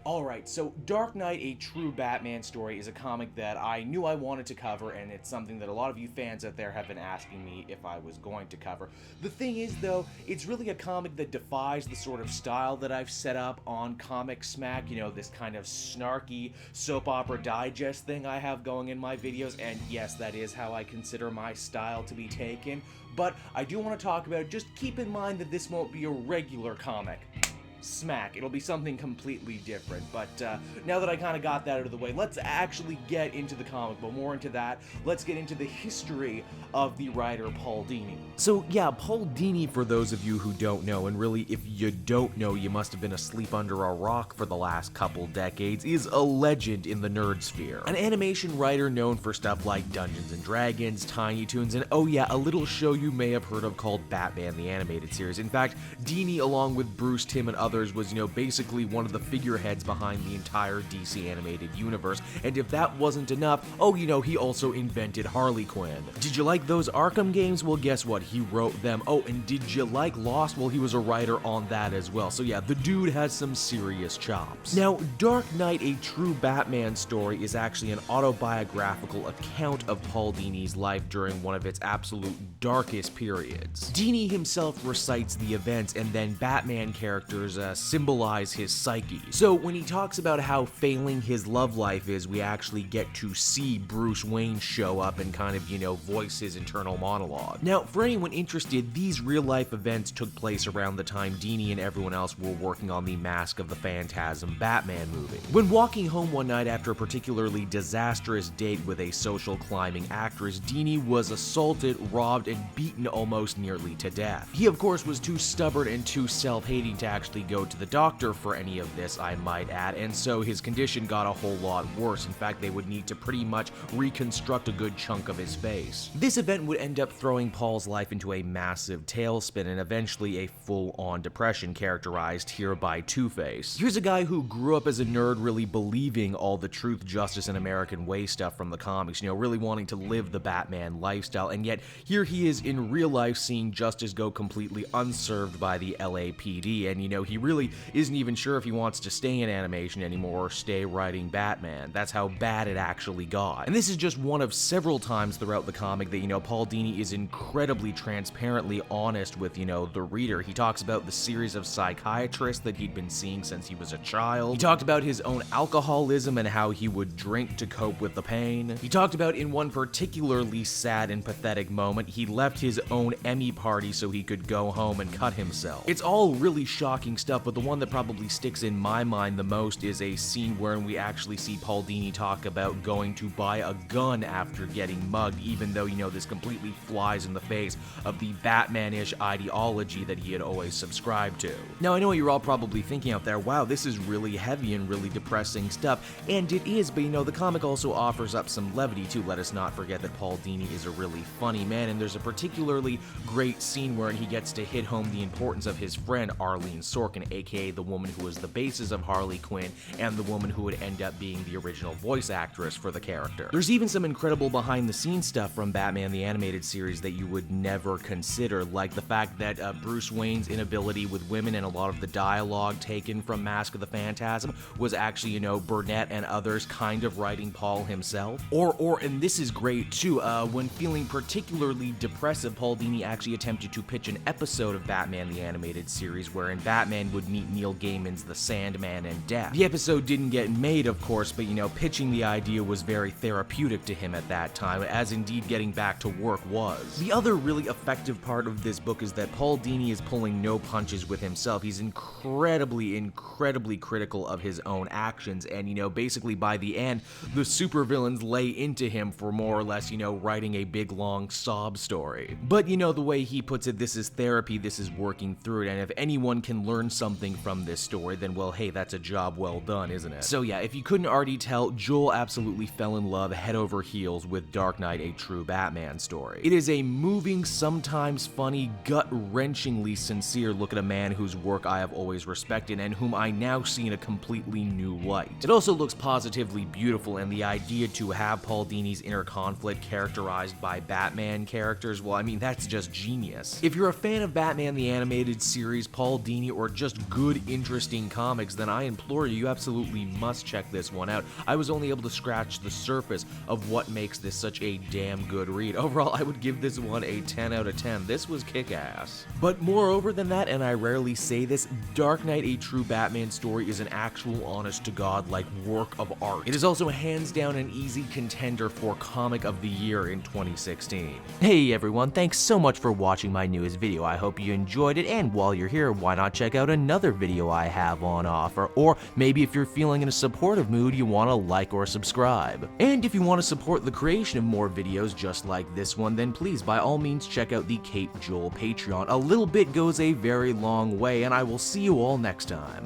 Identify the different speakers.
Speaker 1: Alright, so Dark Knight, A True Batman Story is a comic that I knew I wanted to cover, and it's something that a lot of you fans out there have been asking me if I was going to cover. The thing is, though, it's really a comic that defies the sort of style that I've set up on Comic Smack, you know, this kind of snarky soap opera digest thing I have going in my videos, and yes, that is how I consider my style to be taken, but I do want to talk about it. Just keep in mind that this won't be a regular comic smack. It'll be something completely different. But now that I kind of got that out of the way, let's actually get into the comic. But more into that, let's get into the history of the writer Paul Dini. So yeah, Paul Dini, for those of you who don't know, and really if you don't know, you must have been asleep under a rock for the last couple decades, is a legend in the nerd sphere. An animation writer known for stuff like Dungeons and Dragons, Tiny Toons, and oh yeah, a little show you may have heard of called Batman the Animated Series. In fact, Dini, along with Bruce Timm and others, was, you know, basically one of the figureheads behind the entire DC animated universe, and if that wasn't enough, oh, you know, he also invented Harley Quinn. Did you like those Arkham games? Well, guess what? He wrote them. Oh, and did you like Lost? Well, he was a writer on that as well. So yeah, the dude has some serious chops. Now, Dark Knight, A True Batman Story is actually an autobiographical account of Paul Dini's life during one of its absolute darkest periods. Dini himself recites the events, and then Batman characters symbolize his psyche. So when he talks about how failing his love life is, we actually get to see Bruce Wayne show up and kind of, you know, voice his internal monologue. Now, for anyone interested, these real-life events took place around the time Dini and everyone else were working on the Mask of the Phantasm Batman movie. When walking home one night after a particularly disastrous date with a social climbing actress, Dini was assaulted, robbed, and beaten almost nearly to death. He, of course, was too stubborn and too self-hating to actually go to the doctor for any of this, I might add, and so his condition got a whole lot worse. In fact, they would need to pretty much reconstruct a good chunk of his face. This event would end up throwing Paul's life into a massive tailspin and eventually a full-on depression, characterized here by Two-Face. Here's a guy who grew up as a nerd, really believing all the truth, justice, and American way stuff from the comics, you know, really wanting to live the Batman lifestyle, and yet here he is in real life seeing justice go completely unserved by the LAPD, and you know, he really isn't even sure if he wants to stay in animation anymore or stay writing Batman. That's how bad it actually got. And this is just one of several times throughout the comic that, you know, Paul Dini is incredibly transparently honest with, you know, the reader. He talks about the series of psychiatrists that he'd been seeing since he was a child. He talked about his own alcoholism and how he would drink to cope with the pain. He talked about, in one particularly sad and pathetic moment, he left his own Emmy party so he could go home and cut himself. It's all really shocking stuff, but the one that probably sticks in my mind the most is a scene wherein we actually see Paul Dini talk about going to buy a gun after getting mugged, even though, you know, this completely flies in the face of the Batman-ish ideology that he had always subscribed to. Now, I know you're all probably thinking out there, wow, this is really heavy and really depressing stuff, and it is, but you know, the comic also offers up some levity too. Let us not forget that Paul Dini is a really funny man, and there's a particularly great scene wherein he gets to hit home the importance of his friend Arlene Sorkin, aka the woman who was the basis of Harley Quinn and the woman who would end up being the original voice actress for the character. There's even some incredible behind-the-scenes stuff from Batman the Animated Series that you would never consider, like the fact that Bruce Wayne's inability with women and a lot of the dialogue taken from Mask of the Phantasm was actually, you know, Burnett and others kind of writing Paul himself. Or, and this is great too, when feeling particularly depressive, Paul Dini actually attempted to pitch an episode of Batman the Animated Series wherein Batman would meet Neil Gaiman's The Sandman and Death. The episode didn't get made, of course, but you know, pitching the idea was very therapeutic to him at that time, as indeed getting back to work was. The other really effective part of this book is that Paul Dini is pulling no punches with himself. He's incredibly critical of his own actions, and you know, basically by the end, the supervillains lay into him for more or less, you know, writing a big long sob story. But you know, the way he puts it, this is therapy, this is working through it, and if anyone can learn something from this story, then well, hey, that's a job well done, isn't it? So yeah, if you couldn't already tell, Joel absolutely fell in love head over heels with Dark Knight, a true Batman story. It is a moving, sometimes funny, gut-wrenchingly sincere look at a man whose work I have always respected and whom I now see in a completely new light. It also looks positively beautiful, and the idea to have Paul Dini's inner conflict characterized by Batman characters, well, I mean, that's just genius. If you're a fan of Batman the Animated Series, Paul Dini, or just good, interesting comics, then I implore you absolutely must check this one out. I was only able to scratch the surface of what makes this such a damn good read. Overall, I would give this one a 10 out of 10. This was kick-ass. But moreover than that, and I rarely say this, Dark Knight, a true Batman story is an actual honest-to-God like work of art. It is also hands down an easy contender for Comic of the Year in 2016. Hey everyone, thanks so much for watching my newest video. I hope you enjoyed it, and while you're here, why not check out another video I have on offer, or maybe if you're feeling in a supportive mood, you want to like or subscribe. And if you want to support the creation of more videos just like this one, then please by all means check out the Cape Joel Patreon. A little bit goes a very long way, and I will see you all next time.